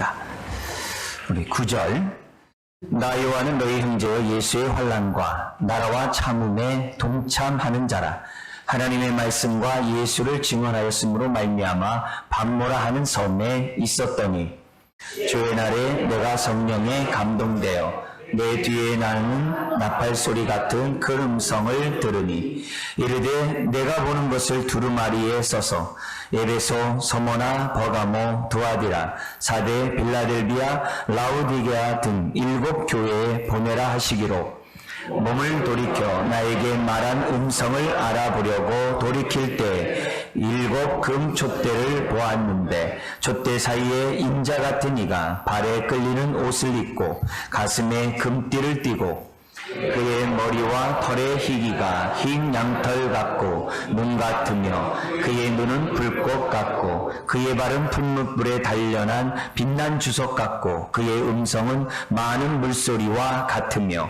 하겠습니다. 우리 9절. 나 요한은 너희 형제여 예수의 환난과 나라와 참음에 동참하는 자라. 하나님의 말씀과 예수를 증언하였으므로 말미암아 밤모라 하는 섬에 있었더니 주의 날에 내가 성령에 감동되어 내 뒤에 나는 나팔 소리 같은 그 음성을 들으니 이르되 내가 보는 것을 두루마리에 써서 에베소, 서모나, 버가모, 두아디라, 사데, 빌라델비아, 라우디게아 등 7 교회에 보내라 하시기로 몸을 돌이켜 나에게 말한 음성을 알아보려고 돌이킬 때 7 금 촛대를 보았는데 촛대 사이에 인자 같은 이가 발에 끌리는 옷을 입고 가슴에 금띠를 띠고 그의 머리와 털의 희기가 흰 양털 같고 눈 같으며 그의 눈은 불꽃 같고 그의 발은 풀무불에 단련한 빛난 주석 같고 그의 음성은 많은 물소리와 같으며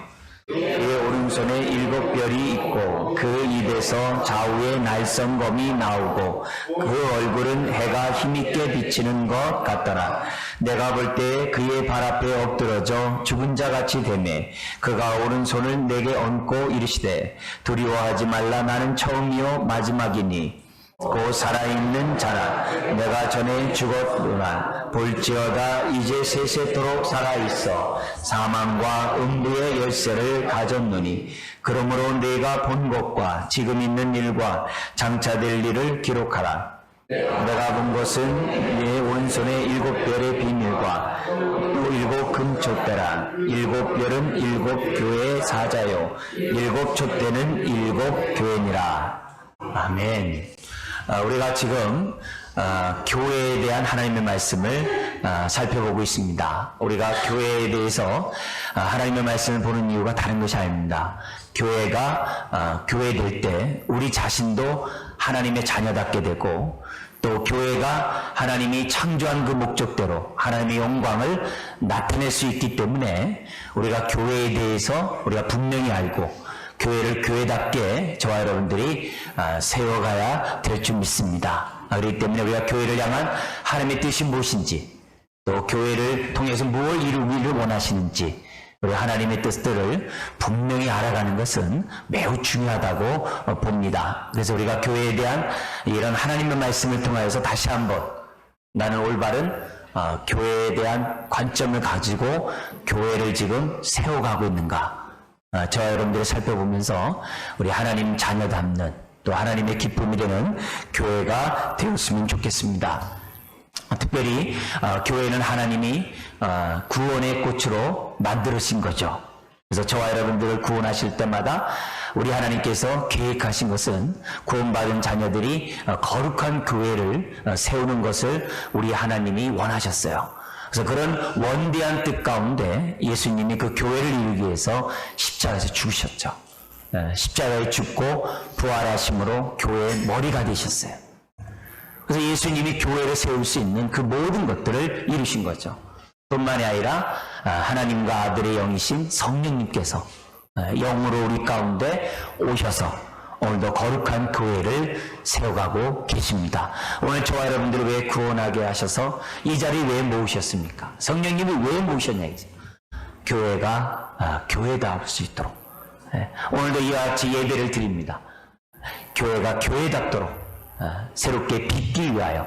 그의 오른손에 7 별이 있고 그 입에서 좌우에 날성검이 나오고 그 얼굴은 해가 힘있게 비치는 것 같더라. 내가 볼 때 그의 발 앞에 엎드러져 죽은 자같이 되매 그가 오른손을 내게 얹고 이르시되 두려워하지 말라. 나는 처음이요 마지막이니 곧 살아있는 자라. 내가 전에 죽었으나 볼지어다 이제 세세토록 살아있어 사망과 음부의 열쇠를 가졌노니 그러므로 내가 본 것과 지금 있는 일과 장차될 일을 기록하라. 내가 본 것은 내 오른손에 7 별의 비밀과 또 7 금촛대라. 7 별은 7 교회의 사자요 7 촛대는 7 교회니라. 아멘. 우리가 지금 교회에 대한 하나님의 말씀을 살펴보고 있습니다. 우리가 교회에 대해서 하나님의 말씀을 보는 이유가 다른 것이 아닙니다. 교회가 교회될 때 우리 자신도 하나님의 자녀답게 되고 또 교회가 하나님이 창조한 그 목적대로 하나님의 영광을 나타낼 수 있기 때문에 우리가 교회에 대해서 우리가 분명히 알고 교회를 교회답게 저와 여러분들이 세워가야 될 줄 믿습니다. 그렇기 때문에 우리가 교회를 향한 하나님의 뜻이 무엇인지 또 교회를 통해서 무엇을 이루기를 원하시는지 우리 하나님의 뜻들을 분명히 알아가는 것은 매우 중요하다고 봅니다. 그래서 우리가 교회에 대한 이런 하나님의 말씀을 통하여서 다시 한번 나는 올바른 교회에 대한 관점을 가지고 교회를 지금 세워가고 있는가, 저와 여러분들이 살펴보면서 우리 하나님 자녀 닮는 또 하나님의 기쁨이 되는 교회가 되었으면 좋겠습니다. 특별히 교회는 하나님이 구원의 꽃으로 만들으신 거죠. 그래서 저와 여러분들을 구원하실 때마다 우리 하나님께서 계획하신 것은 구원받은 자녀들이 거룩한 교회를 세우는 것을 우리 하나님이 원하셨어요. 그래서 그런 원대한 뜻 가운데 예수님이 그 교회를 이루기 위해서 십자가에서 죽으셨죠. 십자가에 죽고 부활하심으로 교회의 머리가 되셨어요. 그래서 예수님이 교회를 세울 수 있는 그 모든 것들을 이루신 거죠. 뿐만이 아니라 하나님과 아들의 영이신 성령님께서 영으로 우리 가운데 오셔서 오늘도 거룩한 교회를 세워가고 계십니다. 오늘 저와 여러분들을 왜 구원하게 하셔서 이 자리에 왜 모으셨습니까? 성령님이 왜 모으셨냐 이제. 교회가 교회다울 수 있도록. 오늘도 이와 같이 예배를 드립니다. 교회가 교회답도록 새롭게 빚기 위하여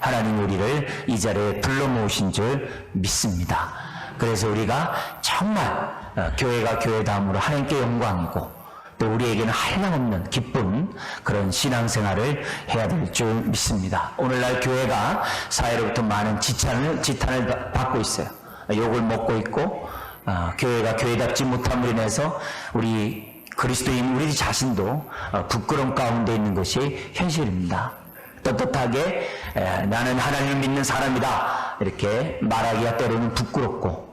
하나님 우리를 이 자리에 불러 모으신 줄 믿습니다. 그래서 우리가 정말 교회가 교회다움으로 하나님께 영광이고 또 우리에게는 한량없는 기쁜 그런 신앙생활을 해야 될 줄 믿습니다. 오늘날 교회가 사회로부터 많은 지탄을 받고 있어요. 욕을 먹고 있고 교회가 교회답지 못함으로 인해서 우리 그리스도인 우리 자신도 부끄러움 가운데 있는 것이 현실입니다. 떳떳하게 나는 하나님을 믿는 사람이다 이렇게 말하기가 때로는 부끄럽고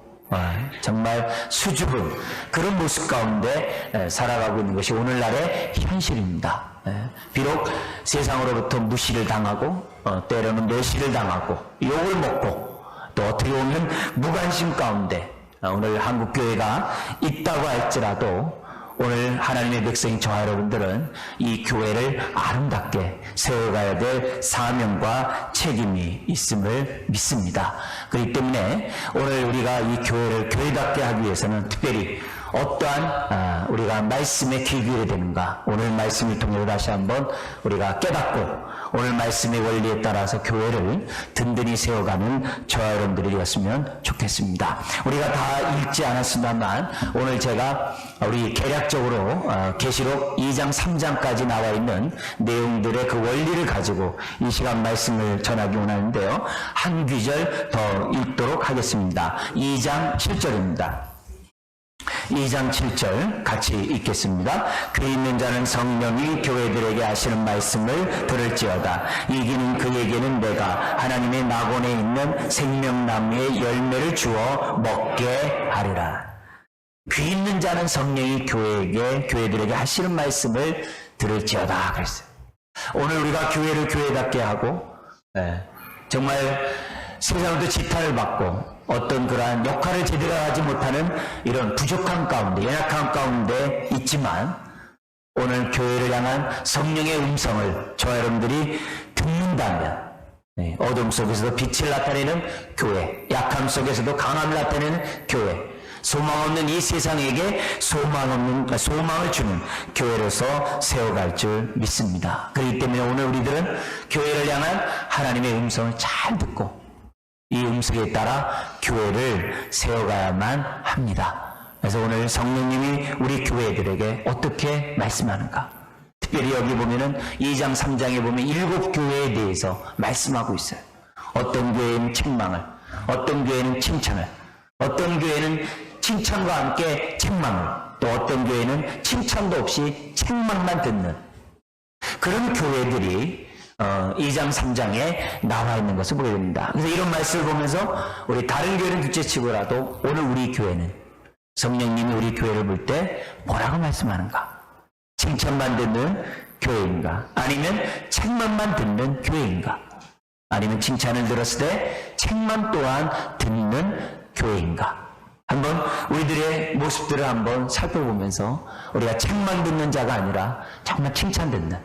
정말 수줍은 그런 모습 가운데 살아가고 있는 것이 오늘날의 현실입니다. 비록 세상으로부터 무시를 당하고 때로는 멸시를 당하고 욕을 먹고 또 어떻게 보면 무관심 가운데 오늘 한국교회가 있다고 할지라도 오늘 하나님의 백성인 저와 여러분들은 이 교회를 아름답게 세워가야 될 사명과 책임이 있음을 믿습니다. 그렇기 때문에 오늘 우리가 이 교회를 교회답게 하기 위해서는 특별히 어떠한 우리가 말씀에 귀 기울여야 되는가, 오늘 말씀을 통해 다시 한번 우리가 깨닫고 오늘 말씀의 원리에 따라서 교회를 든든히 세워가는 저와 여러분들이 되었으면 좋겠습니다. 우리가 다 읽지 않았습니다만 오늘 제가 우리 개략적으로 계시록 2장 3장까지 나와 있는 내용들의 그 원리를 가지고 이 시간 말씀을 전하기 원하는데요, 한 구절 더 읽도록 하겠습니다. 2장 7절입니다. 2장 7절 같이 읽겠습니다. 귀 있는 자는 성령이 교회들에게 하시는 말씀을 들을지어다. 이기는 그에게는 내가 하나님의 낙원에 있는 생명나무의 열매를 주어 먹게 하리라. 귀 있는 자는 성령이 교회들에게 하시는 말씀을 들을지어다 그랬어요. 오늘 우리가 교회를 교회답게 하고 정말 세상도 지탄을 받고 어떤 그러한 역할을 제대로 하지 못하는 이런 부족한 가운데, 연약한 가운데 있지만 오늘 교회를 향한 성령의 음성을 저와 여러분들이 듣는다면 어둠 속에서도 빛을 나타내는 교회, 약함 속에서도 강함을 나타내는 교회, 소망 없는 이 세상에게 소망을 주는 교회로서 세워갈 줄 믿습니다. 그렇기 때문에 오늘 우리들은 교회를 향한 하나님의 음성을 잘 듣고 이 음성에 따라 교회를 세워가야만 합니다. 그래서 오늘 성령님이 우리 교회들에게 어떻게 말씀하는가? 특별히 여기 보면은 2장 3장에 보면 7교회에 대해서 말씀하고 있어요. 어떤 교회는 책망을, 어떤 교회는 칭찬을, 어떤 교회는 칭찬과 함께 책망을, 또 어떤 교회는 칭찬도 없이 책망만 듣는 그런 교회들이 2장 3장에 나와 있는 것을 보게 됩니다. 그래서 이런 말씀을 보면서 우리 다른 교회는 둘째치고라도 오늘 우리 교회는 성령님이 우리 교회를 볼 때 뭐라고 말씀하는가? 칭찬만 듣는 교회인가? 아니면 책망만 듣는 교회인가? 아니면 칭찬을 들었을 때 책만 또한 듣는 교회인가? 한번 우리들의 모습들을 한번 살펴보면서 우리가 책만 듣는 자가 아니라 정말 칭찬 듣는,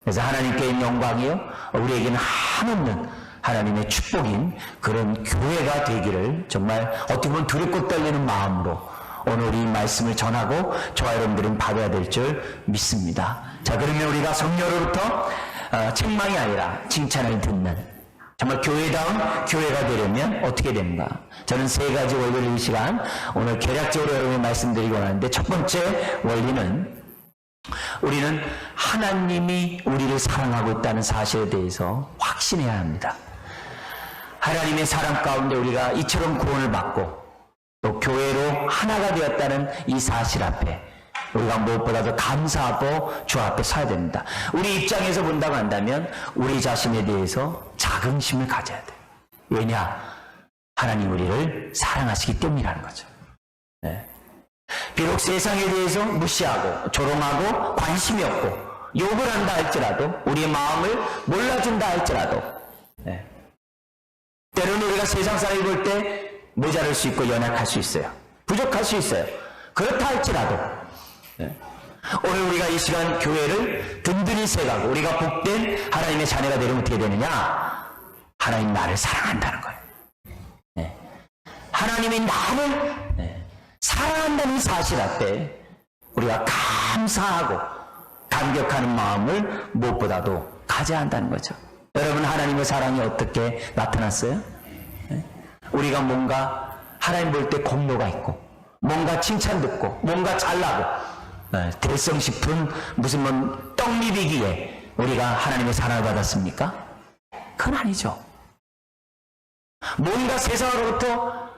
그래서 하나님께 있는 영광이요 우리에게는 한없는 하나님의 축복인 그런 교회가 되기를 정말 어떻게 보면 두렵고 떨리는 마음으로 오늘 이 말씀을 전하고 저와 여러분들은 받아야 될 줄 믿습니다. 자, 그러면 우리가 성령으로부터 책망이 아니라 칭찬을 듣는 정말 교회다운 교회가 되려면 어떻게 됩니까? 저는 3가지 원리를 이 시간 오늘 개략적으로 여러분께 말씀드리고 하는데, 첫 번째 원리는 우리는 하나님이 우리를 사랑하고 있다는 사실에 대해서 확신해야 합니다. 하나님의 사랑 가운데 우리가 이처럼 구원을 받고 또 교회로 하나가 되었다는 이 사실 앞에 우리가 무엇보다도 감사하고 주 앞에 서야 됩니다. 우리 입장에서 본다고 한다면 우리 자신에 대해서 자긍심을 가져야 돼요. 왜냐? 하나님 우리를 사랑하시기 때문이라는 거죠. 비록 세상에 대해서 무시하고 조롱하고 관심이 없고 욕을 한다 할지라도, 우리의 마음을 몰라준다 할지라도 때로는 우리가 세상 사람이 볼 때 모자랄 수 있고 연약할 수 있어요. 부족할 수 있어요. 그렇다 할지라도 오늘 우리가 이 시간 교회를 든든히 세가고 우리가 복된 하나님의 자녀가 되려면 어떻게 되느냐? 하나님 나를 사랑한다는 거예요. 하나님이 나를 사랑한다는 사실 앞에 우리가 감사하고 감격하는 마음을 무엇보다도 가져야 한다는 거죠. 여러분, 하나님의 사랑이 어떻게 나타났어요? 우리가 뭔가 하나님 볼 때 공로가 있고 뭔가 칭찬 듣고 뭔가 잘나고 대성 싶은 무슨 떡미비기에 우리가 하나님의 사랑을 받았습니까? 그건 아니죠. 뭔가 세상으로부터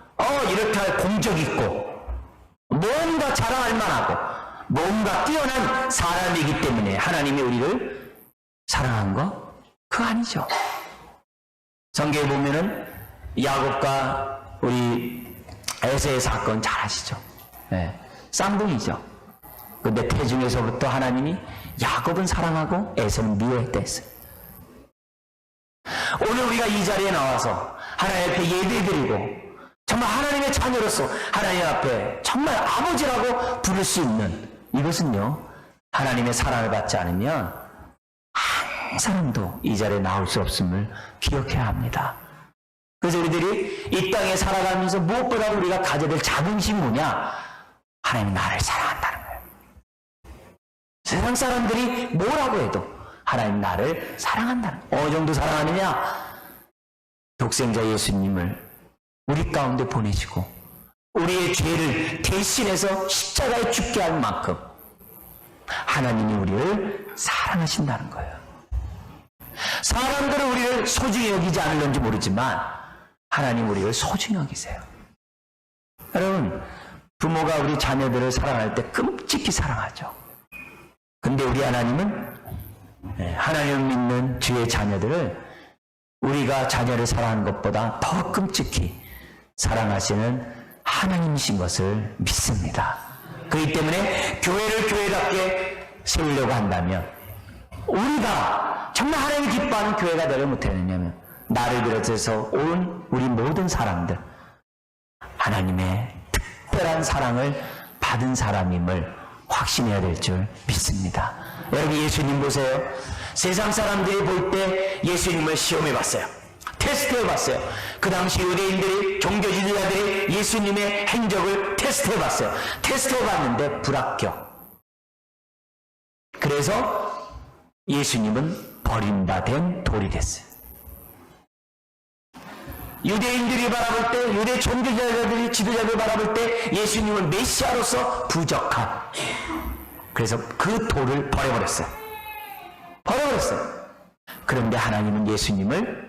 이렇게 할 공적 있고 뭔가 자랑할 만하고 뭔가 뛰어난 사람이기 때문에 하나님이 우리를 사랑한 거? 그거 아니죠. 성경에 보면은 야곱과 우리 에서의 사건 잘 아시죠? 쌍둥이죠. 근데 태중에서부터 하나님이 야곱은 사랑하고 에서는 미워했다 했어요. 오늘 우리가 이 자리에 나와서 하나님 앞에 예배드리고 정말 하나님의 자녀로서 하나님 앞에 정말 아버지라고 부를 수 있는 이것은요, 하나님의 사랑을 받지 않으면 한 사람도 이 자리에 나올 수 없음을 기억해야 합니다. 그래서 우리들이 이 땅에 살아가면서 무엇보다 우리가 가져야 될 자긍심이 뭐냐? 하나님이 나를 사랑한다는 거예요. 세상 사람들이 뭐라고 해도 하나님 나를 사랑한다는 거예요. 어느 정도 사랑하느냐? 독생자 예수님을 우리 가운데 보내시고 우리의 죄를 대신해서 십자가에 죽게 할 만큼 하나님이 우리를 사랑하신다는 거예요. 사람들은 우리를 소중히 여기지 않을런지 모르지만 하나님 우리를 소중히 여기세요. 여러분, 부모가 우리 자녀들을 사랑할 때 끔찍히 사랑하죠. 근데 우리 하나님은 하나님을 믿는 주의 자녀들을 우리가 자녀를 사랑하는 것보다 더 끔찍히 사랑하시는 하나님이신 것을 믿습니다. 그렇기 때문에 교회를 교회답게 세우려고 한다면 우리가 정말 하나님이 기뻐하는 교회가 되려 못했느냐면 나를 비롯해서 온 우리 모든 사람들 하나님의 특별한 사랑을 받은 사람임을 확신해야 될 줄 믿습니다. 여러분, 예수님 보세요. 세상 사람들이 볼 때 예수님을 시험해 봤어요. 테스트해 봤어요. 그 당시 유대인들이, 종교 지도자들이 예수님의 행적을 테스트해 봤어요. 테스트해 봤는데 불합격. 그래서 예수님은 버림받은 돌이 됐어요. 유대인들이 바라볼 때, 유대 종교 지도자들이 바라볼 때 예수님은 메시아로서 부족한, 그래서 그 돌을 버려버렸어요. 그런데 하나님은 예수님을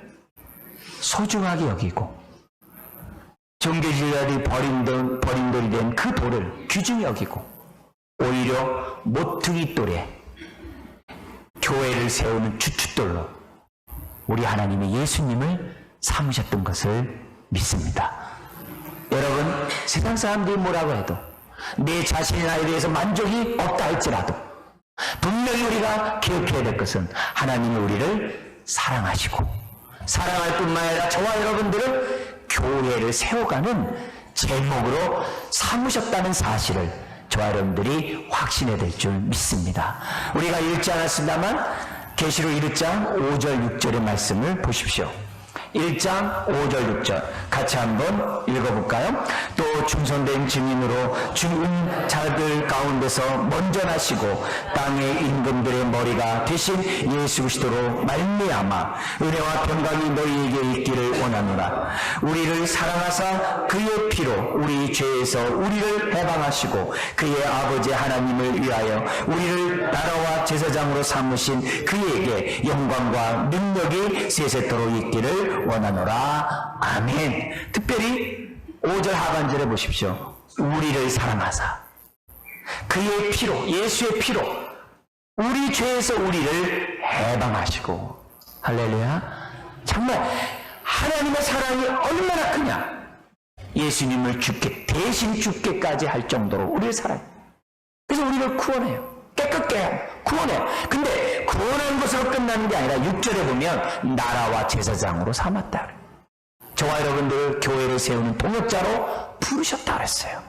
소중하게 여기고 종교 지도자들이 버린 돌이 된 그 돌을 귀중히 여기고 오히려 모퉁이 돌에 교회를 세우는 주춧돌로 우리 하나님의 예수님을 삼으셨던 것을 믿습니다. 여러분, 세상 사람들이 뭐라고 해도 내 자신의 나에 대해서 만족이 없다 할지라도 분명히 우리가 기억해야 될 것은 하나님이 우리를 사랑하시고 사랑할 뿐만 아니라 저와 여러분들을 교회를 세워가는 제목으로 삼으셨다는 사실을 저와 여러분들이 확신해야 될 줄 믿습니다. 우리가 읽지 않았습니다만 계시록 1장 5절 6절의 말씀을 보십시오. 1장 5절 6절 같이 한번 읽어볼까요? 또 충성된 증인으로 죽은 자들 가운데서 먼저 나시고 땅의 임금들의 머리가 되신 예수 그리스도로 말미암아 은혜와 평강이 너희에게 있기를 원하노라. 우리를 사랑하사 그의 피로 우리 죄에서 우리를 해방하시고 그의 아버지 하나님을 위하여 우리를 나라와 제사장으로 삼으신 그에게 영광과 능력이 세세토록 있기를 원하노라. 아멘. 특별히 5절 하반절에 보십시오. 우리를 사랑하사 그의 피로, 예수의 피로 우리 죄에서 우리를 해방하시고. 할렐루야. 정말 하나님의 사랑이 얼마나 크냐. 예수님을 대신 죽게까지 할 정도로 우리를 사랑해요. 그래서 우리를 구원해요. 깨끗게 구원해요. 근데 구원한 것으로 끝나는 게 아니라 6절에 보면 나라와 제사장으로 삼았다. 저와 여러분들을 교회를 세우는 동역자로 부르셨다 그랬어요.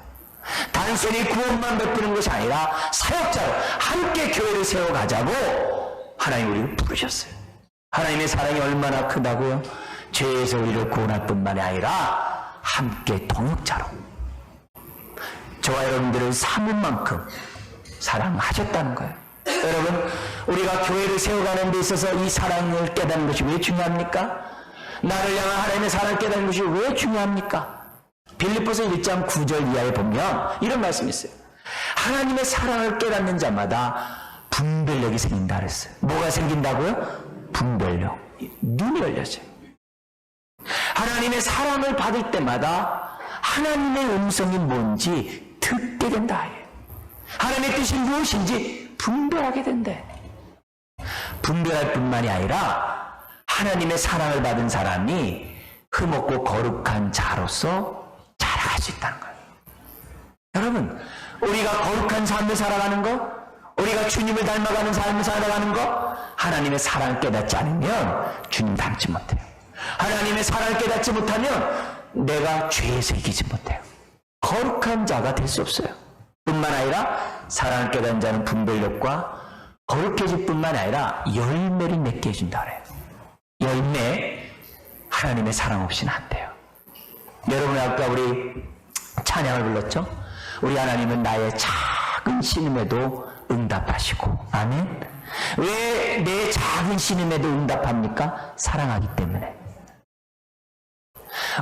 단순히 구원만 베푸는 것이 아니라 사역자로 함께 교회를 세워가자고 하나님 우리를 부르셨어요. 하나님의 사랑이 얼마나 크다고요? 죄에서 우리를 구원할 뿐만이 아니라 함께 동역자로 저와 여러분들을 삼은 만큼 사랑하셨다는 거예요. 여러분, 우리가 교회를 세워가는 데 있어서 이 사랑을 깨닫는 것이 왜 중요합니까? 나를 향한 하나님의 사랑을 깨닫는 것이 왜 중요합니까? 빌립보서 1장 9절 이하에 보면 이런 말씀이 있어요. 하나님의 사랑을 깨닫는 자마다 분별력이 생긴다 그랬어요. 뭐가 생긴다고요? 분별력. 눈이 열려져요. 하나님의 사랑을 받을 때마다 하나님의 음성이 뭔지 듣게 된다. 하나님의 뜻이 무엇인지 분별하게 된대. 분별할 뿐만이 아니라 하나님의 사랑을 받은 사람이 흠없고 거룩한 자로서 자라갈 수 있다는 거예요. 여러분, 우리가 거룩한 삶을 살아가는 거, 우리가 주님을 닮아가는 삶을 살아가는 거, 하나님의 사랑을 깨닫지 않으면 주님 닮지 못해요. 하나님의 사랑을 깨닫지 못하면 내가 죄에서 이기지 못해요. 거룩한 자가 될 수 없어요. 뿐만 아니라 사랑을 깨달은 자는 분별력과 거룩해질 뿐만 아니라 열매를 맺게 해준다 그래요. 열매, 하나님의 사랑 없이는 안 돼요. 여러분, 아까 우리 찬양을 불렀죠? 우리 하나님은 나의 작은 신음에도 응답하시고, 아멘. 왜 내 작은 신음에도 응답합니까? 사랑하기 때문에.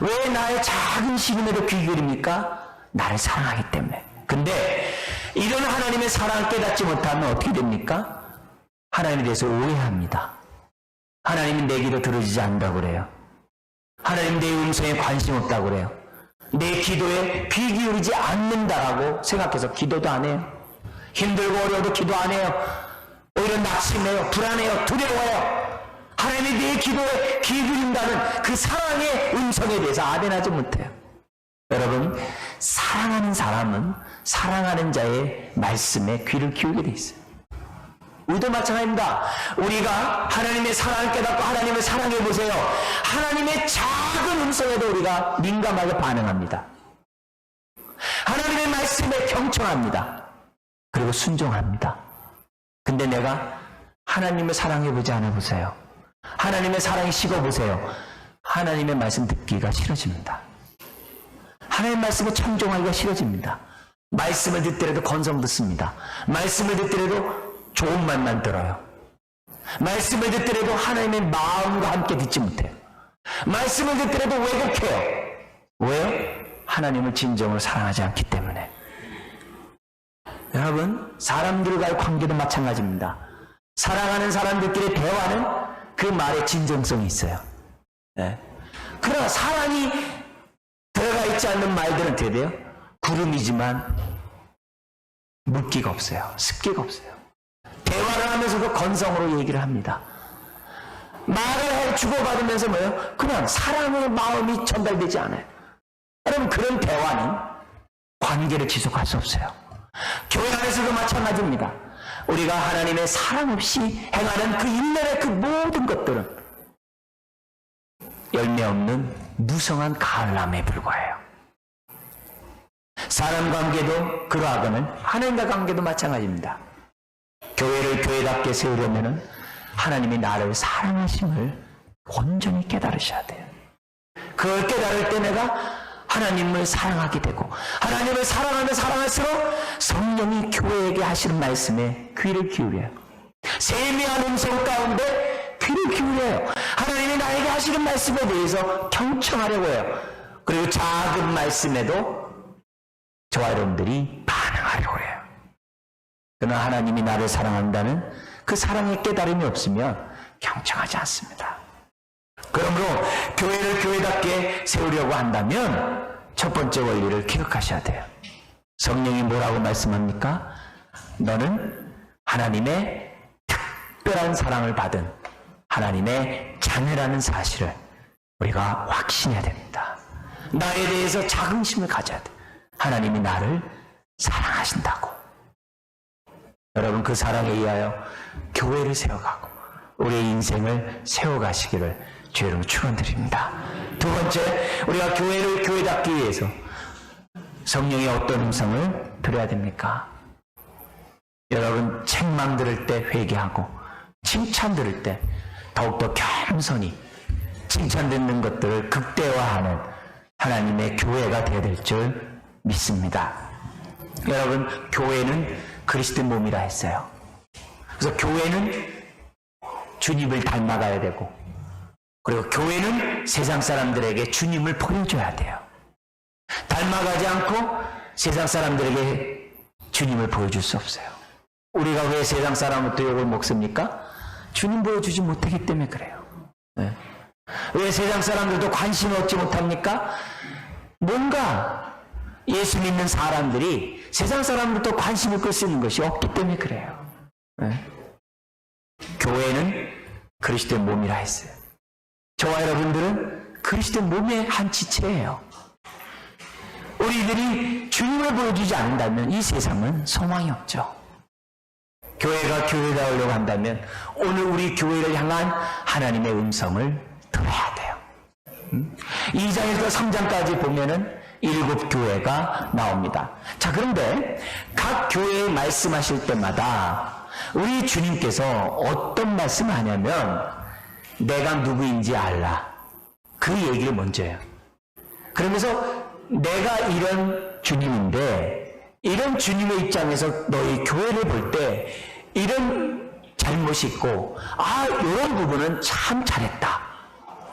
왜 나의 작은 신음에도 귀 기울입니까? 나를 사랑하기 때문에. 근데 이런 하나님의 사랑을 깨닫지 못하면 어떻게 됩니까? 하나님에 대해서 오해합니다. 하나님은 내 기도 들어주지 않는다고 그래요. 하나님 내 음성에 관심 없다고 그래요. 내 기도에 귀 기울이지 않는다라고 생각해서 기도도 안 해요. 힘들고 어려워도 기도 안 해요. 오히려 낙심해요. 불안해요. 두려워요. 하나님이 내 기도에 귀 기울인다는 그 사랑의 음성에 대해서 아멘하지 못해요. 여러분, 사랑하는 사람은 사랑하는 자의 말씀에 귀를 기울게 돼 있어요. 우리도 마찬가지입니다. 우리가 하나님의 사랑을 깨닫고 하나님을 사랑해 보세요. 하나님의 작은 음성에도 우리가 민감하게 반응합니다. 하나님의 말씀에 경청합니다. 그리고 순종합니다. 근데 내가 하나님을 사랑해 보지 않아 보세요. 하나님의 사랑이 식어 보세요. 하나님의 말씀 듣기가 싫어집니다. 하나님의 말씀에 청종하기가 싫어집니다. 말씀을 듣더라도 건성 듣습니다. 말씀을 듣더라도 좋은 말만 들어요. 말씀을 듣더라도 하나님의 마음과 함께 듣지 못해요. 말씀을 듣더라도 왜곡해요. 왜요? 하나님을 진정으로 사랑하지 않기 때문에. 여러분, 사람들과의 관계도 마찬가지입니다. 사랑하는 사람들끼리 대화는 그 말에 진정성이 있어요. 네. 그러나 사랑이 들어가 있지 않는 말들은 어떻게 돼요? 구름이지만 물기가 없어요. 습기가 없어요. 대화를 하면서도 건성으로 얘기를 합니다. 말을 주고받으면서 뭐예요? 그냥 사랑의 마음이 전달되지 않아요. 여러분, 그런 대화는 관계를 지속할 수 없어요. 교회 안에서도 마찬가지입니다. 우리가 하나님의 사랑 없이 행하는 그 일련의 그 모든 것들은 열매 없는 무성한 가을나무에 불과해요. 사람 관계도 그러하거늘 하나님과 관계도 마찬가지입니다. 교회를 교회답게 세우려면 하나님이 나를 사랑하심을 온전히 깨달으셔야 돼요. 그걸 깨달을 때 내가 하나님을 사랑하게 되고, 하나님을 사랑하면 사랑할수록 성령이 교회에게 하시는 말씀에 귀를 기울여요. 세미한 음성 가운데 귀를 기울여요. 하나님이 나에게 하시는 말씀에 대해서 경청하려고 해요. 그리고 작은 말씀에도 저와 여러분들이 반응하려고 해요. 그러나 하나님이 나를 사랑한다는 그 사랑의 깨달음이 없으면 경청하지 않습니다. 그러므로 교회를 교회답게 세우려고 한다면 첫 번째 원리를 기억하셔야 돼요. 성령이 뭐라고 말씀합니까? 너는 하나님의 특별한 사랑을 받은 하나님의 자녀라는 사실을 우리가 확신해야 됩니다. 나에 대해서 자긍심을 가져야 돼. 하나님이 나를 사랑하신다고. 여러분, 그 사랑에 의하여 교회를 세워가고 우리의 인생을 세워가시기를 주의 이름으로 축원드립니다. 두 번째, 우리가 교회를 교회답기 위해서 성령의 어떤 음성을 들어야 됩니까? 여러분, 책망 들을 때 회개하고 칭찬 들을 때 더욱더 겸손히 칭찬 듣는 것들을 극대화하는 하나님의 교회가 되어야 될 줄 믿습니다. 여러분, 교회는 그리스도의 몸이라 했어요. 그래서 교회는 주님을 닮아가야 되고, 그리고 교회는 세상 사람들에게 주님을 보여줘야 돼요. 닮아가지 않고 세상 사람들에게 주님을 보여줄 수 없어요. 우리가 왜 세상 사람부터 욕을 먹습니까? 주님 보여주지 못하기 때문에 그래요. 네. 왜 세상 사람들도 관심을 얻지 못합니까? 뭔가 예수 믿는 사람들이 세상 사람들도 관심을 끌 수 있는 것이 없기 때문에 그래요. 네. 교회는 그리스도의 몸이라 했어요. 저와 여러분들은 그리스도의 몸의 한 지체예요. 우리들이 주님을 보여주지 않는다면 이 세상은 소망이 없죠. 교회가 교회다우려고 한다면 오늘 우리 교회를 향한 하나님의 음성을 들어야 돼요. 2장에서 3장까지 보면은 일곱 교회가 나옵니다. 자, 그런데 각 교회에 말씀하실 때마다 우리 주님께서 어떤 말씀을 하냐면 내가 누구인지 알라. 그 얘기를 먼저 해요. 그러면서 내가 이런 주님인데 이런 주님의 입장에서 너희 교회를 볼 때 이런 잘못이 있고 이런 부분은 참 잘했다.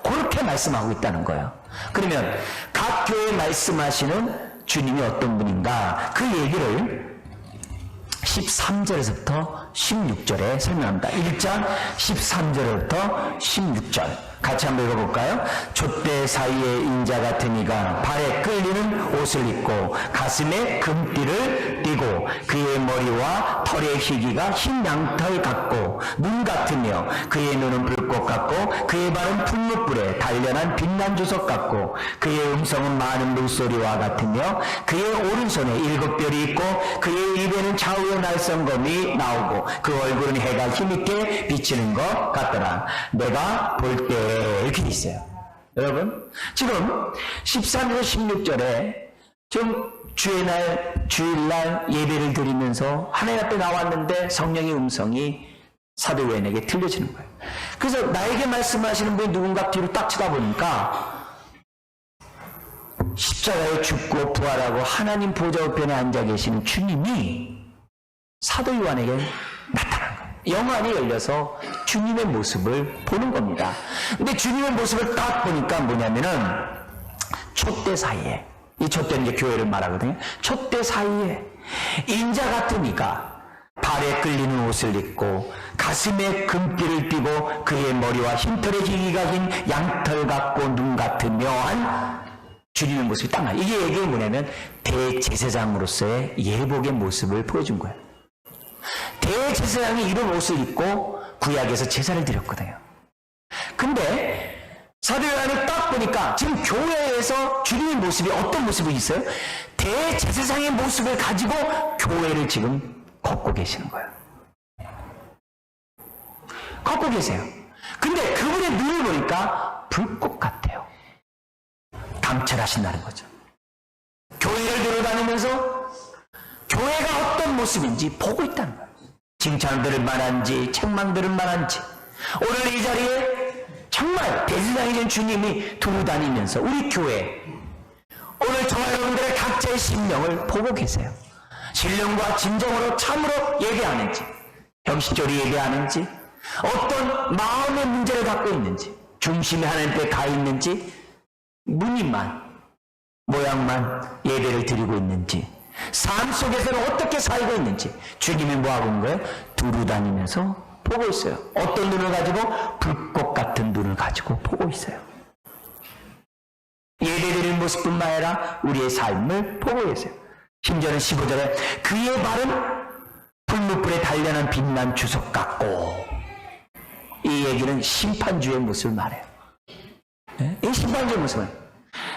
그렇게 말씀하고 있다는 거예요. 그러면 각 교회에 말씀하시는 주님이 어떤 분인가 그 얘기를 13절에서부터 16절에 설명합니다. 1장 13절부터 16절 같이 한번 읽어볼까요? 촛대 사이에 인자 같은 이가 발에 끌리는 옷을 입고 가슴에 금띠를 띠고 그의 머리와 털의 희기가 흰 양털 같고 눈 같으며 그의 눈은 불꽃 같고 그의 발은 풀무불에 단련한 빛난 주석 같고 그의 음성은 많은 물소리와 같으며 그의 오른손에 일곱 별이 있고 그의 입에는 좌우의 날성검이 나오고 그 얼굴은 해가 힘있게 비치는 것 같더라. 내가 볼 때 이렇게 있어요. 여러분 지금 13절 16절에 좀 주일날 예배를 드리면서 하나님 앞에 나왔는데 성령의 음성이 사도 요한에게 들려지는 거예요. 그래서 나에게 말씀하시는 분이 누군가 뒤로 딱 쳐다보니까 십자가에 죽고 부활하고 하나님 보좌 우편에 앉아 계시는 주님이 사도 요한에게 나타난 거예요. 영안이 열려서 주님의 모습을 보는 겁니다. 근데 주님의 모습을 딱 보니까 뭐냐면은 촛대 사이에, 이 촛대는 이제 교회를 말하거든요. 촛대 사이에 인자 같은 이가 발에 끌리는 옷을 입고 가슴에 금띠를 띠고 그의 머리와 흰털의 희기가 긴 양털 같고 눈 같은 묘한 주님의 모습이 딱 나요. 이게 얘기가 뭐냐면 대제사장으로서의 예복의 모습을 보여준 거예요. 대제사장이 이런 옷을 입고 구약에서 제사를 드렸거든요. 근데 사도 요한이 딱 보니까 지금 교회에서 주님의 모습이 어떤 모습이 있어요? 대제사장의 모습을 가지고 교회를 지금 걷고 계시는 거예요. 걷고 계세요. 근데 그분의 눈을 보니까 불꽃 같아요. 강철하신다는 거죠. 교회를 들어다니면서 교회가 어떤 모습인지 보고 있다는 거예요. 칭찬 들을 만한지 책망 들을 만한지 오늘 이 자리에 정말 대제사장이신 주님이 두루 다니면서 우리 교회 오늘 저와 여러분들의 각자의 심령을 보고 계세요. 신령과 진정으로 참으로 예배하는지 형식적으로 예배하는지 어떤 마음의 문제를 갖고 있는지 중심이 하나님께 가 있는지 무늬만 모양만 예배를 드리고 있는지 삶 속에서는 어떻게 살고 있는지 주님이 뭐하고 있는 거예요? 두루 다니면서 보고 있어요. 어떤 눈을 가지고? 불꽃 같은 눈을 가지고 보고 있어요. 예배드리는 모습뿐만 아니라 우리의 삶을 보고 계세요. 심지어는 15절에 그의 발은 풀무불에 단련한 빛난 주석 같고 이 얘기는 심판주의 모습을 말해요. 이 심판주의 모습은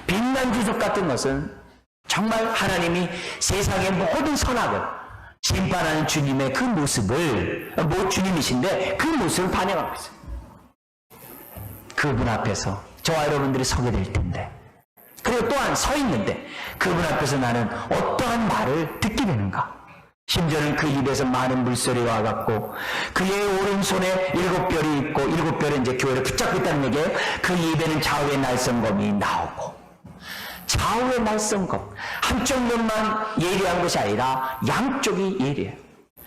빛난 주석 같은 것은 정말 하나님이 세상의 모든 선악을 심판하는 주님의 그 모습을 주님이신데 그 모습을 반영하고 있어요. 그분 앞에서 저와 여러분들이 서게 될 텐데 그리고 또한 서 있는데 그분 앞에서 나는 어떠한 말을 듣게 되는가. 심지어는 그 입에서 많은 물소리와 같고 그의 오른손에 일곱 별이 있고 일곱 별은 이제 교회를 붙잡고 있다는 얘기예요. 그 입에는 좌우의 날성검이 나오고 좌우의 날성검 한쪽 면만 예리한 것이 아니라 양쪽이 예리해요.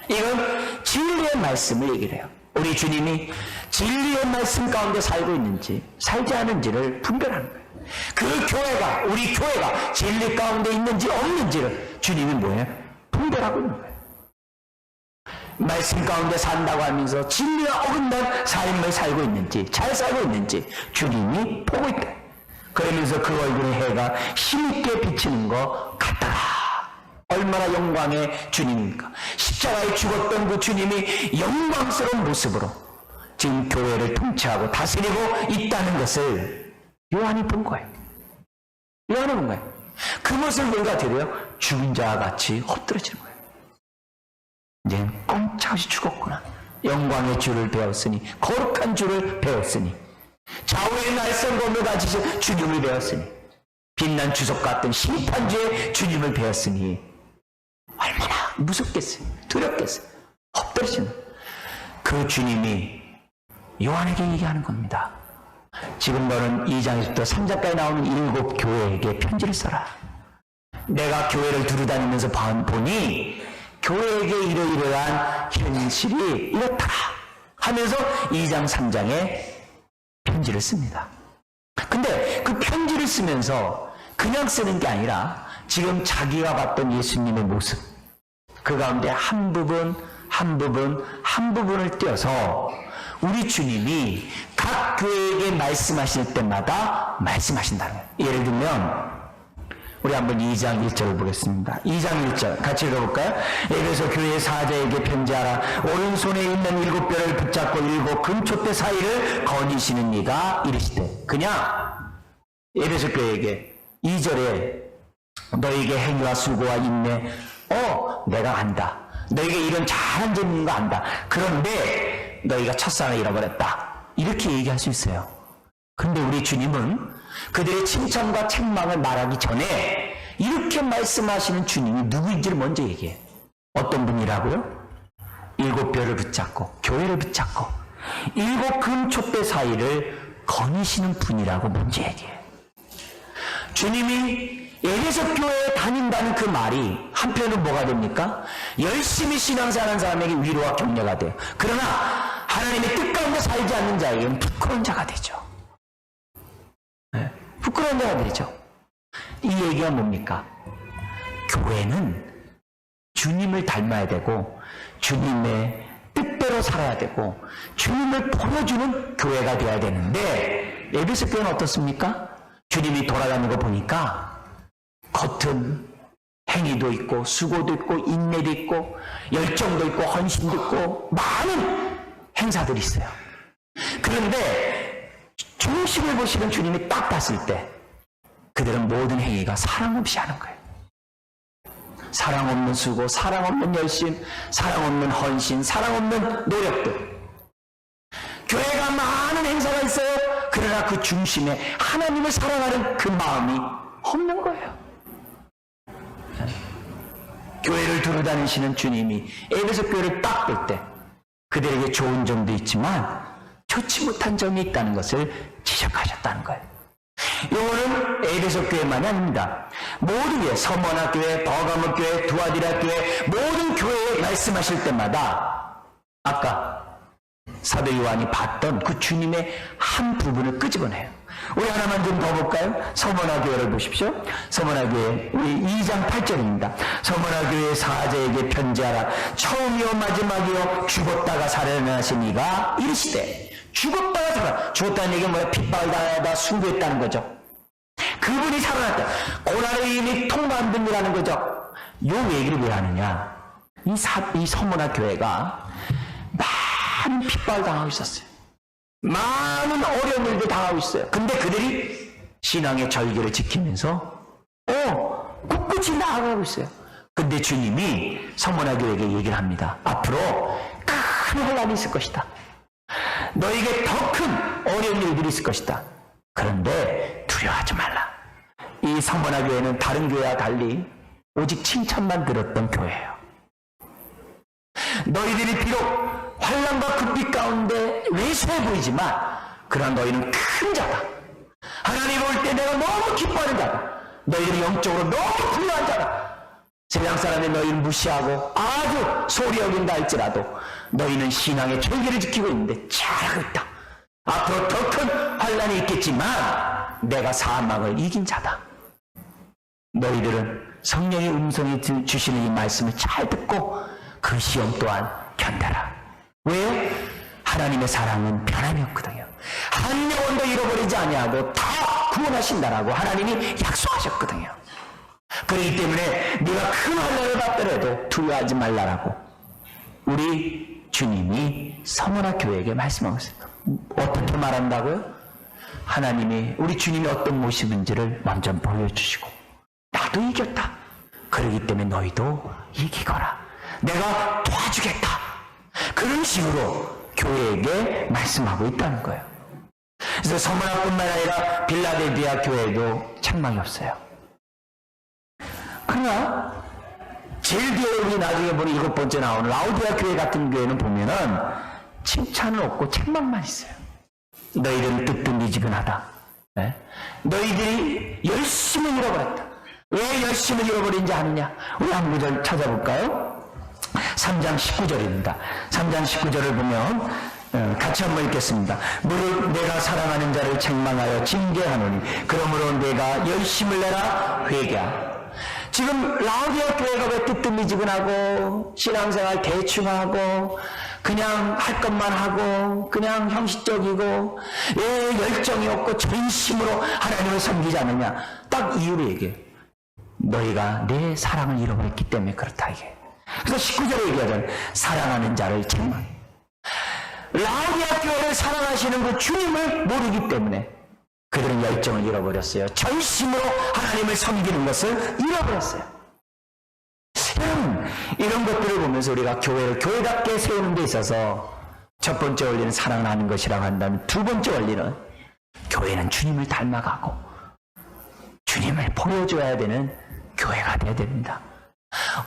이건 진리의 말씀을 얘기를 해요. 우리 주님이 진리의 말씀 가운데 살고 있는지 살지 않은지를 분별하는 거예요. 그 교회가 우리 교회가 진리 가운데 있는지 없는지를 주님이 뭐예요? 분별하고 있는 거예요. 말씀 가운데 산다고 하면서 진리와 어긋난 삶을 살고 있는지 잘 살고 있는지 주님이 보고 있다. 그러면서 그 얼굴의 해가 힘있게 비치는 것 같더라. 얼마나 영광의 주님입니까? 십자가에 죽었던 그 주님이 영광스러운 모습으로 지금 교회를 통치하고 다스리고 있다는 것을 요한이 본 거예요. 요한이 본 거예요. 그 모습을 우리가 드려요. 죽은 자와 같이 엎드러지는 거예요. 이제는 꼼짝없이 죽었구나. 영광의 주를 배웠으니 거룩한 주를 배웠으니 좌우의 날성검을 가지신 주님을 배웠으니 빛난 주석 같은 심판주의 주님을 배웠으니 얼마나 무섭겠어요. 두렵겠어요. 엎드러지는 그 주님이 요한에게 얘기하는 겁니다. 지금 너는 2장에서부터 3장까지 나오는 7 교회에게 편지를 써라. 내가 교회를 두루다니면서 보니 교회에게 이러이러한 현실이 이렇더라 하면서 2장 3장에 편지를 씁니다. 근데 그 편지를 쓰면서 그냥 쓰는 게 아니라 지금 자기가 봤던 예수님의 모습, 그 가운데 한 부분을 떼어서 우리 주님이 각 교회에게 말씀하실 때마다 말씀하신다는 거예요. 예를 들면 우리 한번 2장 1절을 보겠습니다. 2장 1절 같이 읽어볼까요? 에베소 교회 사자에게 편지하라. 오른손에 있는 7뼈를 붙잡고 7 금촛대 사이를 거니시는 이가 이르시되. 그냥 에베소 교회에게 2절에 너에게 행위와 수고와 인내 내가 안다. 너에게 이런 잘한 점 있는 거 안다. 그런데 너희가 첫사랑을 잃어버렸다. 이렇게 얘기할 수 있어요. 그런데 우리 주님은 그들의 칭찬과 책망을 말하기 전에 이렇게 말씀하시는 주님이 누구인지를 먼저 얘기해요. 어떤 분이라고요? 7뼈를 붙잡고 교회를 붙잡고 7 금촛대 사이를 거니시는 분이라고 먼저 얘기해요. 주님이 에베소 교회에 다닌다는 그 말이 한편은 뭐가 됩니까? 열심히 신앙생활하는 사람에게 위로와 격려가 돼요. 그러나 하나님의 뜻 가운데 살지 않는 자에게는 부끄러운 자가 되죠. 부끄러운 자가 되죠. 이 얘기가 뭡니까? 교회는 주님을 닮아야 되고 주님의 뜻대로 살아야 되고 주님을 보여주는 교회가 되어야 되는데 에베소 교회는 어떻습니까? 주님이 돌아다니는 거 보니까 겉은 행위도 있고 수고도 있고 인내도 있고 열정도 있고 헌신도 있고 많은 행사들이 있어요. 그런데 중심을 보시는 주님이 딱 봤을 때 그들은 모든 행위가 사랑 없이 하는 거예요. 사랑 없는 수고, 사랑 없는 열심, 사랑 없는 헌신, 사랑 없는 노력들. 교회가 많은 행사가 있어요. 그러나 그 중심에 하나님을 사랑하는 그 마음이 없는 거예요. 교회를 두루다니시는 주님이 에베소 교회를 딱 볼 때 그들에게 좋은 점도 있지만 좋지 못한 점이 있다는 것을 지적하셨다는 거예요. 이거는 에베소 교회만이 아닙니다. 모든 교회, 서머나 교회, 버가모 교회, 두아디라 교회, 모든 교회에 말씀하실 때마다 아까 사도 요한이 봤던 그 주님의 한 부분을 끄집어내요. 우리 하나만 좀 더 볼까요? 서머나 교회를 보십시오. 서머나 교회 우리 2장 8절입니다. 서머나 교회 사자에게 편지하라. 처음이요 마지막이요 죽었다가 살아나신 이가 이르시되. 죽었다가 살아. 죽었다는 얘기가 뭐야? 핍박을 당하다 순교했다는 거죠. 그분이 살아났다. 고난의 이미 통과한 분이라는 거죠. 요 얘기를 왜 하느냐? 이 서머나 교회가 많은 핍박을 당하고 있었어요. 많은 어려운 일들 당하고 있어요. 근데 그들이 신앙의 절기를 지키면서 꿋꿋이 나아가고 있어요. 근데 주님이 서머나 교회에게 얘기를 합니다. 앞으로 큰 혼란이 있을 것이다. 너에게 더 큰 어려운 일들이 있을 것이다. 그런데 두려워하지 말라. 이 서머나 교회는 다른 교회와 달리 오직 칭찬만 들었던 교회예요. 너희들이 비록 환난과 급비 가운데 왜소해 보이지만 그러나 너희는 큰 자다. 하나님 볼 때 내가 너무 기뻐하는 자다. 너희들은 영적으로 너무 훌륭한 자다. 세상 사람이 너희를 무시하고 아주 소리 여긴다 할지라도 너희는 신앙의 절개를 지키고 있는데 잘하고 있다. 앞으로 더 큰 환난이 있겠지만 내가 사망을 이긴 자다. 너희들은 성령의 음성이 주시는 이 말씀을 잘 듣고 그 시험 또한 견뎌라. 왜요? 하나님의 사랑은 변함이 없거든요. 한 영혼도 잃어버리지 아니하고 다 구원하신다라고 하나님이 약속하셨거든요. 그렇기 때문에 네가 큰 환난을 받더라도 두려워하지 말라라고 우리 주님이 서머나 교회에게 말씀하고 있습니다. 어떻게 말한다고요? 하나님이 우리 주님이 어떤 모습인지를 먼저 보여주시고 나도 이겼다. 그렇기 때문에 너희도 이기거라. 내가 도와주겠다. 그런 식으로 교회에게 말씀하고 있다는 거예요. 그래서 서머나뿐만 아니라 빌라델비아 교회도 책망이 없어요. 그러나 제일 뒤에 우리 나중에 보는 7번째 나오는 라오디아 교회 같은 교회는 보면은 칭찬은 없고 책망만 있어요. 너희들은 뜨뜻미지근하다. 네? 너희들이 열심을 잃어버렸다. 왜 열심을 잃어버린지 아느냐? 우리 한 구절 찾아볼까요? 3장 19절입니다. 3장 19절을 보면 같이 한번 읽겠습니다. 무릇 내가 사랑하는 자를 책망하여 징계하노니 그러므로 내가 열심을 내라 회개하라. 지금 라오디아 교회가 왜 뜨뜻미지근하고 신앙생활 대충 하고 그냥 할 것만 하고 그냥 형식적이고 왜 열정이 없고 전심으로 하나님을 섬기지 않느냐? 딱 이유를 얘기해요. 너희가 내 사랑을 잃어버렸기 때문에 그렇다 이게. 그래서 19절에 얘기하잖아요. 사랑하는 자를 책망. 라오디아 교회를 사랑하시는 그 주님을 모르기 때문에 그들은 열정을 잃어버렸어요. 전심으로 하나님을 섬기는 것을 잃어버렸어요. 여러분, 이런 것들을 보면서 우리가 교회를 교회답게 세우는 데 있어서 첫 번째 원리는 사랑을 하는 것이라고 한다면 두 번째 원리는 교회는 주님을 닮아가고 주님을 보여줘야 되는 교회가 되어야 됩니다.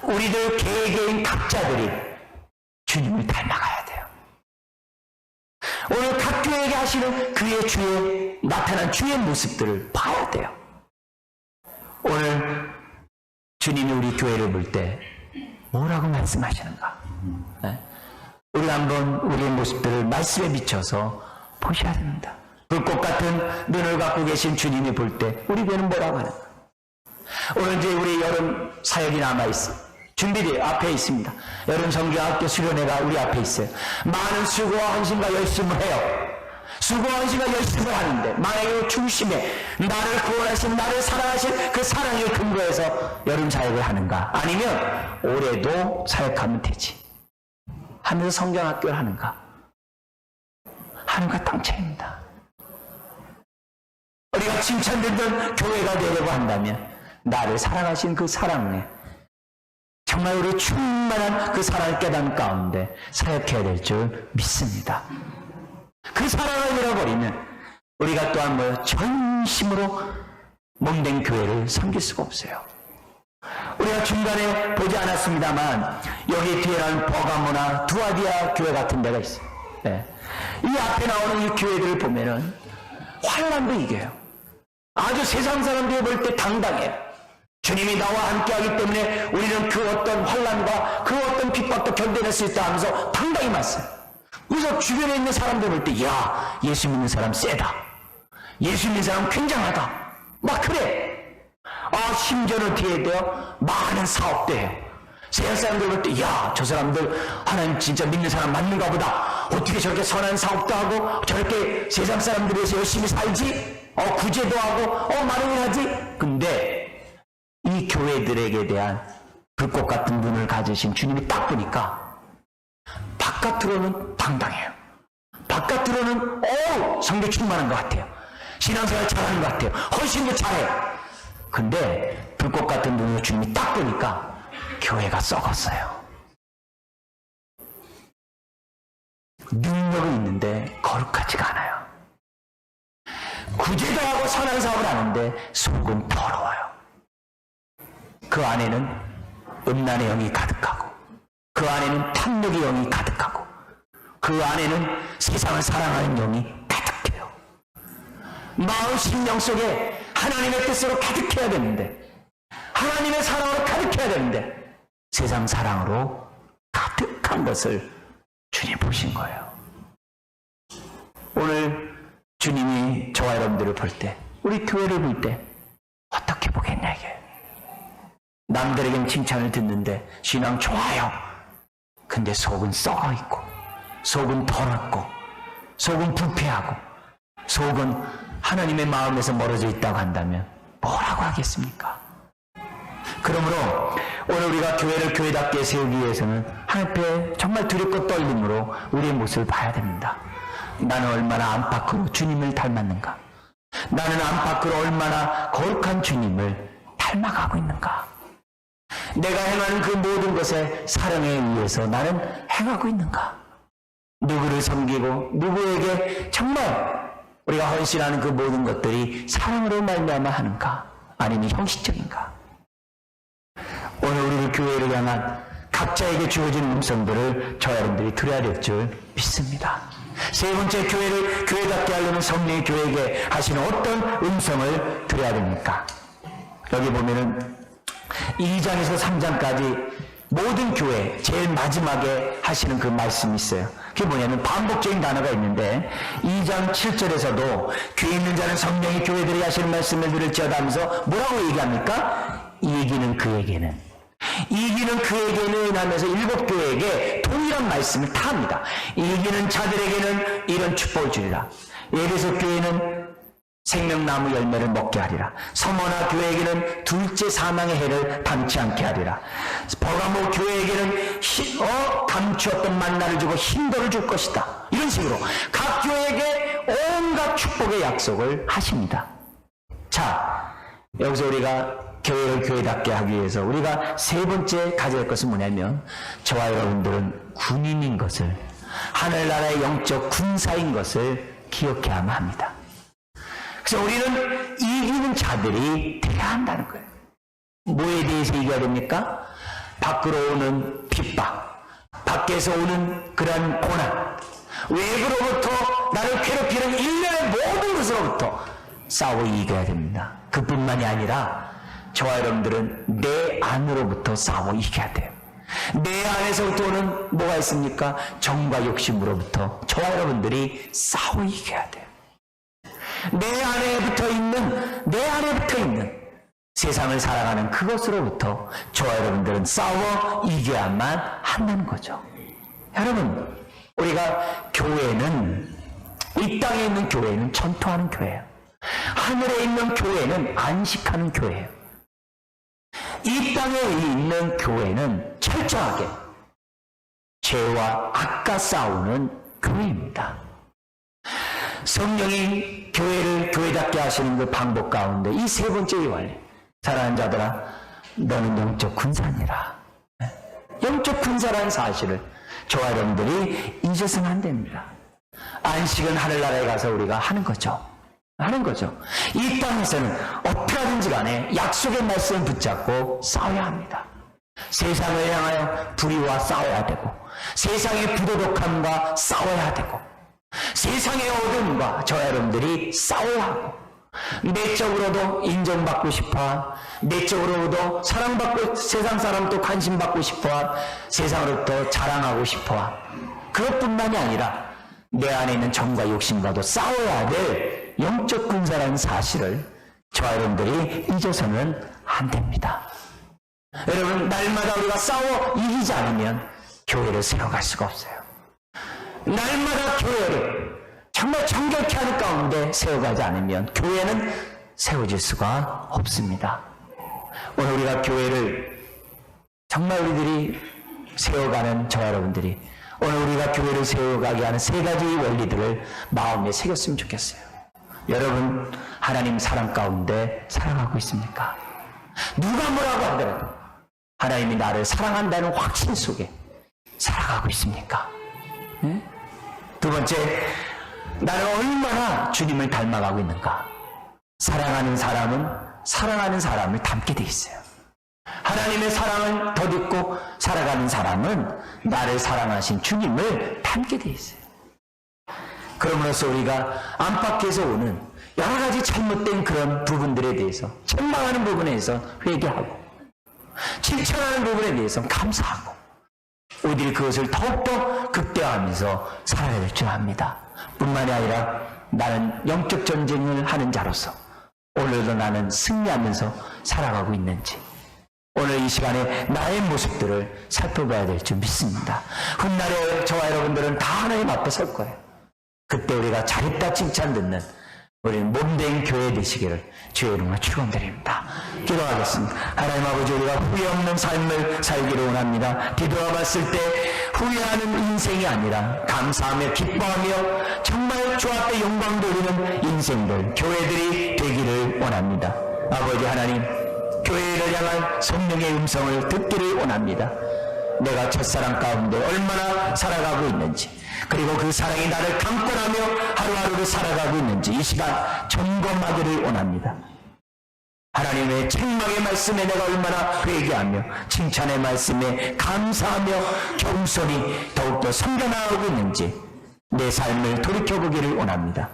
우리들 개개인 각자들이 주님을 닮아가야 돼요. 오늘 각 교회에게 하시는 그의 주의 나타난 주의 모습들을 봐야 돼요. 오늘 주님이 우리 교회를 볼 때 뭐라고 말씀하시는가? 네? 우리가 한번 우리의 모습들을 말씀에 비춰서 보셔야 됩니다. 불꽃 같은 눈을 갖고 계신 주님이 볼 때 우리 교회는 뭐라고 하는가? 오늘 이제 우리 여름 사역이 남아있어요. 준비되어 앞에 있습니다. 여름 성경학교 수련회가 우리 앞에 있어요. 많은 수고와 헌신과 열심을 해요. 수고와 헌신과 열심을 하는데 만약에 중심에 나를 구원하신 나를 사랑하신 그 사랑을 근거해서 여름 사역을 하는가? 아니면 올해도 사역하면 되지 하면서 성경학교를 하는가? 하는가 땅 차이입니다. 우리가 칭찬듣던 교회가 되려고 한다면 나를 사랑하신 그 사랑에 정말 우리 충만한 그 사랑을 깨닫는 가운데 사역해야 될 줄 믿습니다. 그 사랑을 잃어버리면 우리가 또한 전심으로 몸된 교회를 섬길 수가 없어요. 우리가 중간에 보지 않았습니다만 여기 뒤에 나오는 버가모나 두아디아 교회 같은 데가 있어요. 네. 이 앞에 나오는 이 교회들을 보면은 환난도 이겨요. 아주 세상 사람들이 볼 때 당당해요. 주님이 나와 함께하기 때문에 우리는 그 어떤 환난과 그 어떤 핍박도 견뎌낼 수 있다 하면서 당당히 맞서요. 그래서 주변에 있는 사람들 볼 때 야, 예수 믿는 사람 세다. 예수 믿는 사람 굉장하다. 막 그래. 심지어는 뒤에 돼요. 많은 사업도 해요. 세상 사람들 볼 때 야, 저 사람들 하나님 진짜 믿는 사람 맞는가 보다. 어떻게 저렇게 선한 사업도 하고 저렇게 세상 사람들에 위해서 열심히 살지? 구제도 하고 많은 일 하지? 근데 이 교회들에게 대한 불꽃 같은 눈을 가지신 주님이 딱 보니까 바깥으로는 당당해요. 바깥으로는 성교 충만한 것 같아요. 신앙생활 잘하는 것 같아요. 헌신도 잘해요. 근데 불꽃 같은 눈으로 주님이 딱 보니까 교회가 썩었어요. 능력은 있는데 거룩하지가 않아요. 구제도 하고 선한 사업을 하는데 속은 더러워요. 그 안에는 음란의 영이 가득하고 그 안에는 탐욕의 영이 가득하고 그 안에는 세상을 사랑하는 영이 가득해요. 마음 심령 속에 하나님의 뜻으로 가득해야 되는데 하나님의 사랑으로 가득해야 되는데 세상 사랑으로 가득한 것을 주님 보신 거예요. 오늘 주님이 저와 여러분들을 볼 때 우리 교회를 볼 때 어떻게 보겠냐 이게. 남들에겐 칭찬을 듣는데 신앙 좋아요. 근데 속은 썩어있고 속은 더럽고 속은 부패하고 속은 하나님의 마음에서 멀어져 있다고 한다면 뭐라고 하겠습니까? 그러므로 오늘 우리가 교회를 교회답게 세우기 위해서는 하나님 앞에 정말 두렵고 떨림으로 우리의 모습을 봐야 됩니다. 나는 얼마나 안팎으로 주님을 닮았는가? 나는 안팎으로 얼마나 거룩한 주님을 닮아가고 있는가? 내가 행하는 그 모든 것에 사랑에 의해서 나는 행하고 있는가? 누구를 섬기고 누구에게 정말 우리가 헌신하는 그 모든 것들이 사랑으로 말미암아 하는가? 아니면 형식적인가? 오늘 우리 교회를 향한 각자에게 주어진 음성들을 저 여러분들이 들어야 될 줄 믿습니다. 세 번째, 교회를 교회답게 하려면 성령이 교회에게 하시는 어떤 음성을 들어야 됩니까? 여기 보면은 2장에서 3장까지 모든 교회 제일 마지막에 하시는 그 말씀이 있어요. 그게 뭐냐면 반복적인 단어가 있는데 2장 7절에서도 귀에 있는 자는 성령이 교회들이 하시는 말씀을 들을지어다 하면서 뭐라고 얘기합니까? 이기는 그에게는, 이기는 그에게는 하면서 7교회에게 동일한 말씀을 다 합니다. 이기는 자들에게는 이런 축복을 주리라. 에베소 교회는 생명나무 열매를 먹게 하리라. 서머나 교회에게는 둘째 사망의 해를 담지 않게 하리라. 버가모 교회에게는 감추었던 만나를 주고 힘도를 줄 것이다. 이런 식으로 각 교회에게 온갖 축복의 약속을 하십니다. 자, 여기서 우리가 교회를 교회답게 하기 위해서 우리가 세 번째 가져야 할 것은 뭐냐면, 저와 여러분들은 군인인 것을, 하늘나라의 영적 군사인 것을 기억해야만 합니다. 그래서 우리는 이기는 자들이 돼야 한다는 거예요. 뭐에 대해서 이겨야 됩니까? 밖으로 오는 핍박, 밖에서 오는 그런 고난, 외부로부터 나를 괴롭히는 일련의 모든 것으로부터 싸워 이겨야 됩니다. 그뿐만이 아니라 저와 여러분들은 내 안으로부터 싸워 이겨야 돼요. 내 안에서부터 오는 뭐가 있습니까? 정과 욕심으로부터 저와 여러분들이 싸워 이겨야 돼요. 내 안에 붙어 있는 세상을 살아가는 그것으로부터 저와 여러분들은 싸워 이겨야만 한다는 거죠. 여러분, 우리가 교회는, 이 땅에 있는 교회는 전투하는 교회예요. 하늘에 있는 교회는 안식하는 교회예요. 이 땅에 있는 교회는 철저하게 죄와 악과 싸우는 교회입니다. 성령이 교회를 교회답게 하시는 그 방법 가운데 이 세 번째 원리, 사랑하는 자들아, 너는 영적 군사니라. 영적 군사라는 사실을 저와 여러분들이 잊어서는 안 됩니다. 안식은 하늘나라에 가서 우리가 하는 거죠. 이 땅에서는 어떻게 하든지 간에 약속의 말씀을 붙잡고 싸워야 합니다. 세상을 향하여 불의와 싸워야 되고, 세상의 부도덕함과 싸워야 되고, 세상의 어둠과 저와 여러분들이 싸워야 하고, 내적으로도 인정받고 싶어, 내적으로도 사랑받고, 세상 사람도 관심받고 싶어, 세상으로부터 자랑하고 싶어, 그것뿐만이 아니라 내 안에 있는 정과 욕심과도 싸워야 될 영적 군사라는 사실을 저와 여러분들이 잊어서는 안 됩니다. 여러분, 날마다 우리가 싸워 이기지 않으면 교회를 세워갈 수가 없어요. 날마다 교회를 정말 정결케 하는 가운데 세워가지 않으면 교회는 세워질 수가 없습니다. 오늘 우리가 교회를 정말 우리들이 세워가는 저와 여러분들이 오늘 우리가 교회를 세워가게 하는 세 가지 원리들을 마음에 새겼으면 좋겠어요. 여러분, 하나님 사랑 가운데 살아가고 있습니까? 누가 뭐라고 하더라도 하나님이 나를 사랑한다는 확신 속에 살아가고 있습니까? 네? 두 번째, 나는 얼마나 주님을 닮아가고 있는가? 사랑하는 사람은 사랑하는 사람을 닮게 돼 있어요. 하나님의 사랑을 덧입고 살아가는 사람은 나를 사랑하신 주님을 닮게 돼 있어요. 그러므로써 우리가 안팎에서 오는 여러 가지 잘못된 그런 부분들에 대해서, 책망하는 부분에 대해서 회개하고, 칭찬하는 부분에 대해서 감사하고, 우리들이 그것을 더욱더 극대화하면서 살아야 될 줄 압니다. 뿐만이 아니라 나는 영적 전쟁을 하는 자로서 오늘도 나는 승리하면서 살아가고 있는지, 오늘 이 시간에 나의 모습들을 살펴봐야 될 줄 믿습니다. 훗날에 저와 여러분들은 다 하나님 앞에 설 거예요. 그때 우리가 잘했다 칭찬 듣는 우리는 몸된 교회 되시기를 주의 이름으로 축원드립니다. 기도하겠습니다. 하나님 아버지, 우리가 후회 없는 삶을 살기를 원합니다. 뒤돌아봤을 때 후회하는 인생이 아니라 감사하며 기뻐하며 정말 주 앞에 영광 돌리는 인생들, 교회들이 되기를 원합니다. 아버지 하나님, 교회를 향한 성령의 음성을 듣기를 원합니다. 내가 첫사랑 가운데 얼마나 살아가고 있는지, 그리고 그 사랑이 나를 강권하며 하루하루를 살아가고 있는지 이 시간 점검하기를 원합니다. 하나님의 책망의 말씀에 내가 얼마나 회개하며 칭찬의 말씀에 감사하며 겸손히 더욱더 섬겨나가고 있는지 내 삶을 돌이켜보기를 원합니다.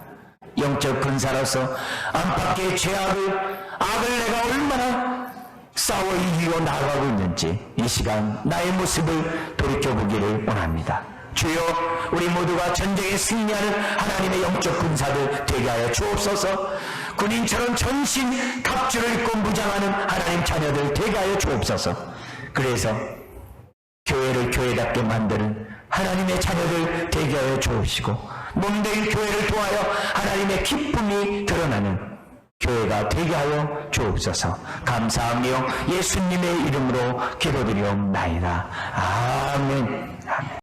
영적 군사로서 안팎의 악을 내가 얼마나 싸워 이기고 나아가고 있는지 이 시간 나의 모습을 돌이켜보기를 원합니다. 주여, 우리 모두가 전쟁에 승리하는 하나님의 영적 군사들 되게 하여 주옵소서. 군인처럼 전신 갑주를 입고 무장하는 하나님 자녀들 되게 하여 주옵소서. 그래서 교회를 교회답게 만드는 하나님의 자녀들 되게 하여 주옵시고, 몸된 교회를 통하여 하나님의 기쁨이 드러나는 교회가 되게 하여 주옵소서. 감사하며 예수님의 이름으로 기도드리옵나이다. 아멘. 아멘.